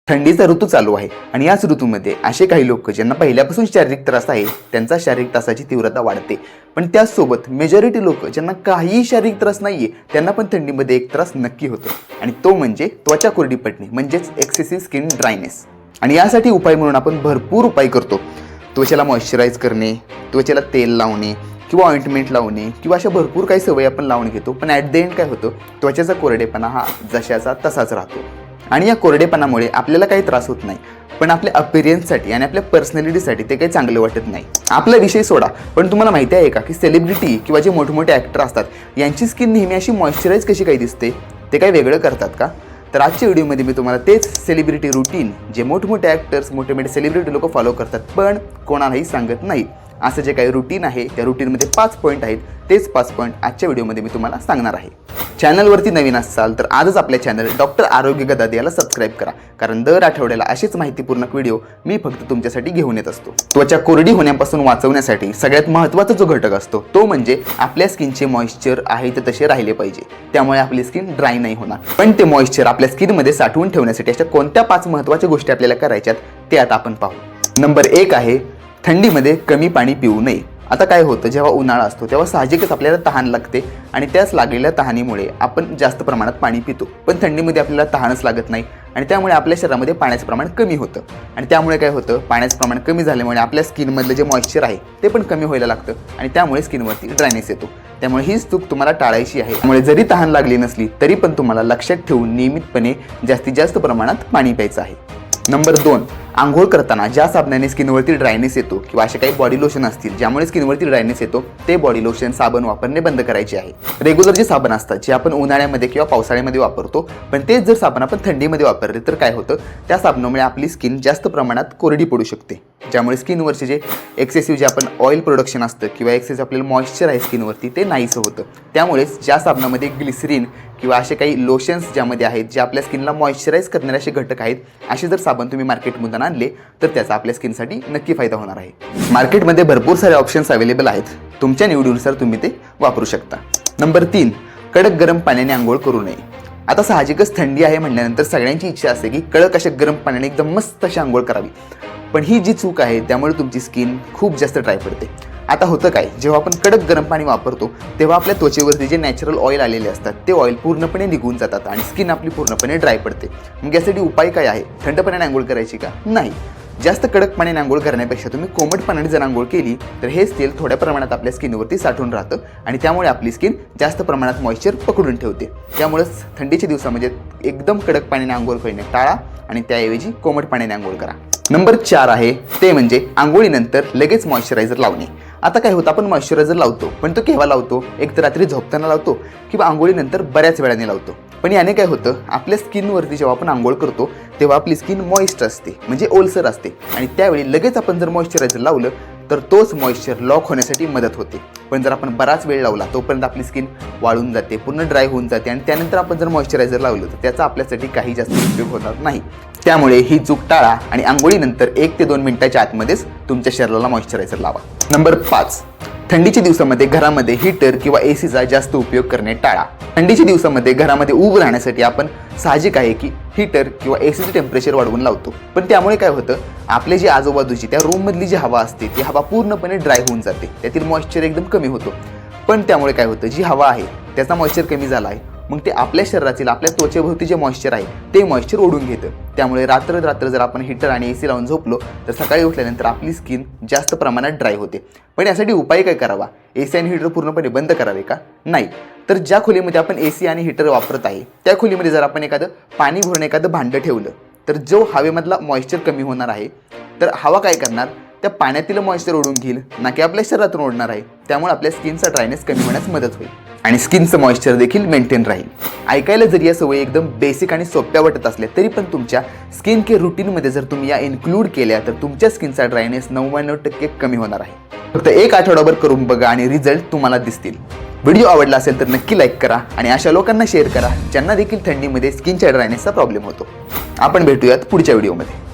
थंडीचा ऋतू चालू आहे आणि याच ऋतूमध्ये असे काही लोक ज्यांना पहिल्यापासून शारीरिक त्रास आहे त्यांचा शारीरिक त्रासाची तीव्रता वाढते. पण त्याचसोबत मेजॉरिटी लोक ज्यांना काहीही शारीरिक त्रास नाहीये त्यांना पण थंडीमध्ये एक त्रास नक्की होतो आणि तो म्हणजे त्वचा कोरडी पडणे म्हणजेच एक्सेसिव्ह स्किन ड्रायनेस. आणि यासाठी उपाय म्हणून आपण भरपूर उपाय करतो. त्वचेला मॉइश्चराईज करणे, त्वचेला तेल लावणे किंवा ऑइंटमेंट लावणे किंवा अशा भरपूर काही सवयी आपण लावून घेतो. पण ॲट द एंड काय होतं, त्वचेचा कोरडेपणा हा जशाचा तसाच राहतो. आणि या कोरडेपणामुळे आपल्याला काही त्रास होत नाही, पण आपल्या अपिरियन्ससाठी आणि आपल्या पर्सनॅलिटीसाठी ते काही चांगलं वाटत नाही. आपला विषय सोडा, पण तुम्हाला माहिती आहे का की सेलिब्रिटी किंवा जे मोठमोठे ॲक्टर असतात यांची स्किन नेहमी अशी मॉइश्चराईज कशी काही दिसते? ते काही वेगळं करतात का? तर आजच्या व्हिडिओमध्ये मी तुम्हाला तेच सेलिब्रिटी रुटीन जे मोठमोठे ॲक्टर्स मोठे सेलिब्रिटी लोक फॉलो करतात पण कोणालाही सांगत नाहीत, असं जे काही रुटीन आहे त्या रुटीनमध्ये 5 पॉईंट आहेत. तेच 5 पॉईंट आजच्या व्हिडिओमध्ये मी तुम्हाला सांगणार आहे. चॅनलवरती नवीन असाल तर आजच आपल्या चॅनल डॉक्टर आरोग्य गदा याला सबस्क्राईब करा, कारण दर आठवड्याला असेच माहितीपूर्ण व्हिडिओ मी फक्त तुमच्यासाठी घेऊन येत असतो. त्वचा कोरडी होण्यापासून वाचवण्यासाठी सगळ्यात महत्त्वाचा जो घटक असतो तो म्हणजे आपल्या स्किनचे मॉइश्चर आहे ते तसे राहिले पाहिजे. त्यामुळे आपली स्किन ड्राय नाही होणार. पण ते मॉइश्चर आपल्या स्किनमध्ये साठवून ठेवण्यासाठी अशा कोणत्या 5 महत्त्वाच्या गोष्टी आपल्याला करायच्यात ते आता आपण पाहू. नंबर 1 आहे थंडीमध्ये कमी पाणी पिऊ नये. आता काय होतं, जेव्हा उन्हाळा असतो तेव्हा साहजिकच आपल्याला तहान लागते आणि त्याच लागलेल्या तहानीमुळे आपण जास्त प्रमाणात पाणी पितो. पण थंडीमध्ये आपल्याला तहानच लागत नाही आणि त्यामुळे आपल्या शरीरामध्ये पाण्याचं प्रमाण कमी होतं. आणि त्यामुळे काय होतं, पाण्याचं प्रमाण कमी झाल्यामुळे आपल्या स्किनमधलं जे मॉइश्चर आहे ते पण कमी व्हायला लागतं आणि त्यामुळे स्किनवरती ड्रायनेस येतो. त्यामुळे हीच चूक तुम्हाला टाळायची आहे. त्यामुळे जरी तहान लागली नसली तरी पण तुम्हाला लक्षात ठेवून नियमितपणे जास्तीत जास्त प्रमाणात पाणी प्यायचं आहे. नंबर 2, आंघोळ करताना ज्या साबणाने स्किनवरती ड्रायनेस येतो किंवा असे काही बॉडी लोशन असतील ज्यामुळे स्किनवरती ड्रायनेस येतो ते बॉडी लोशन साबण वापरणे बंद करायचे आहे. रेग्युलर जे साबण असतात जे आपण उन्हाळ्यामध्ये किंवा पावसाळ्यामध्ये वापरतो, पण तेच जर साबण आपण थंडीमध्ये वापरले तर काय होतं, त्या साबणामुळे आपली स्किन जास्त प्रमाणात कोरडी पडू शकते. ज्यामुळे स्किनवरचे जे एक्सेसिव्ह जे आपण ऑइल प्रोडक्शन असतं किंवा एक्सेसिव्ह आपल्याला मॉइश्चर आहे स्किनवरती ते नाहीसं होतं. त्यामुळेच ज्या साबणामध्ये ग्लिसरीन किंवा असे काही लोशन्स ज्यामध्ये आहेत जे आपल्या स्किनला मॉइश्चराईज करणारे असे घटक आहेत, असे जर साबण तुम्ही मार्केटमधून आणले तर त्याचा आपल्या स्किनसाठी नक्की फायदा होणार आहे. मार्केटमध्ये भरपूर सारे ऑप्शन्स अवेलेबल आहेत, तुमच्या निवडीनुसार तुम्ही ते वापरू शकता. नंबर 3, कडक गरम पाण्याने आंघोळ करू नये. आता साहजिकच थंडी आहे म्हटल्यानंतर सगळ्यांची इच्छा असते की कडक अशा गरम पाण्याने एकदम मस्त अशी आंघोळ करावी. पण ही जी चूक आहे त्यामुळे तुमची स्किन खूप जास्त ड्राय पडते. आता होतं काय, जेव्हा आपण कडक गरम पाणी वापरतो तेव्हा आपल्या त्वचेवरती जे नॅचरल ऑइल आलेले असतात ते ऑइल पूर्णपणे निघून जातात आणि स्किन आपली पूर्णपणे ड्राय पडते. मग यासाठी उपाय काय आहे? थंड पाण्याने आंघोळ करायची का? नाही. जास्त कडक पाण्याने आंघोळ करण्यापेक्षा तुम्ही कोमट पाण्याने जर आंघोळ केली तर हेच तेल थोड्या प्रमाणात आपल्या स्किनवरती साठून राहतं आणि त्यामुळे आपली स्किन जास्त प्रमाणात मॉइश्चर पकडून ठेवते. त्यामुळेच थंडीच्या दिवसामध्ये एकदम कडक पाण्याने आंघोळ करणे टाळा आणि त्याऐवजी कोमट पाण्याने आंघोळ करा. नंबर 4 आहे ते म्हणजे आंघोळीनंतर लगेच मॉइश्चरायझर लावणे. आता काय होतं, आपण मॉइश्चरायझर लावतो पण तो केव्हा लावतो? एक तर रात्री झोपताना लावतो किंवा आंघोळीनंतर बऱ्याच वेळाने लावतो. पण याने काय होतं, आपल्या स्किनवरती जेव्हा आपण आंघोळ करतो तेव्हा आपली स्किन मॉइस्ट असते म्हणजे ओलसर असते आणि त्यावेळी लगेच आपण जर मॉइश्चरायझर लावलं तर तोच मॉइश्चर लॉक होण्यासाठी मदत होते. पण जर आपण बराच वेळ लावला तोपर्यंत आपली स्किन वाळून जाते, पूर्ण ड्राय होऊन जाते आणि त्यानंतर आपण जर मॉइश्चरायझर लावलं तर त्याचा आपल्यासाठी काही जास्त उपयोग होणार नाही. त्यामुळे ही चूक टाळा आणि आंघोळीनंतर 1 ते 2 मिनिटाच्या आतमध्येच तुमच्या शरीराला मॉइश्चरायझर लावा. नंबर 5, थंडीच्या दिवसामध्ये घरामध्ये हीटर किंवा एसीचा जास्त उपयोग करणे टाळा. थंडीच्या दिवसामध्ये घरामध्ये उभं राहण्यासाठी आपण साहजिक आहे की हीटर किंवा एसीचं टेम्परेचर वाढवून लावतो. पण त्यामुळे काय होतं, आपले जे आजूबाजूची त्या रूममधली जी हवा असते ती हवा पूर्णपणे ड्राय होऊन जाते, त्यातील मॉइश्चर एकदम कमी होतो. पण त्यामुळे काय होतं, जी हवा आहे त्याचा मॉइश्चर कमी झाला आहे मग ते आपल्या शरीरातील आपल्या त्वचेभोवती जे मॉइश्चर आहे ते मॉइश्चर ओढून घेतं. त्यामुळे रात्र जर आपण हीटर आणि एसी लावून झोपलो तर सकाळी उठल्यानंतर आपली स्किन जास्त प्रमाणात ड्राय होते. पण यासाठी उपाय काय करावा? एसी आणि हीटर पूर्णपणे बंद करावे का? नाही. तर ज्या खोलीमध्ये आपण एसी आणि हीटर वापरत आहे त्या खोलीमध्ये जर आपण एखादं पाणी भरून एखादं भांडं ठेवलं तर जो हवेमधला मॉइश्चर कमी होणार आहे, तर हवा काय करणार, त्या पाण्यातील मॉइश्चर ओढून घेईल ना की आपल्या शरीरातून ओढणार आहे. त्यामुळे आपल्या स्किनचा ड्रायनेस कमी होण्यास मदत होईल आणि स्किनचं मॉइश्चर देखील मेंटेन राहील. ऐकायला जरी या सवयी एकदम बेसिक आणि सोप्या वाटत असल्या तरी पण तुमच्या स्किन केअर रुटीनमध्ये जर तुम्ही या इन्क्लूड केल्या तर तुमच्या स्किनचा ड्रायनेस 99% कमी होणार आहे. फक्त 1 आठवडाभर करून बघा आणि रिझल्ट तुम्हाला दिसतील. व्हिडिओ आवडला असेल तर नक्की लाईक करा आणि अशा लोकांना शेअर करा ज्यांना देखील थंडीमध्ये स्किनच्या ड्रायनेसचा प्रॉब्लेम होतो. आपण भेटूयात पुढच्या व्हिडिओमध्ये.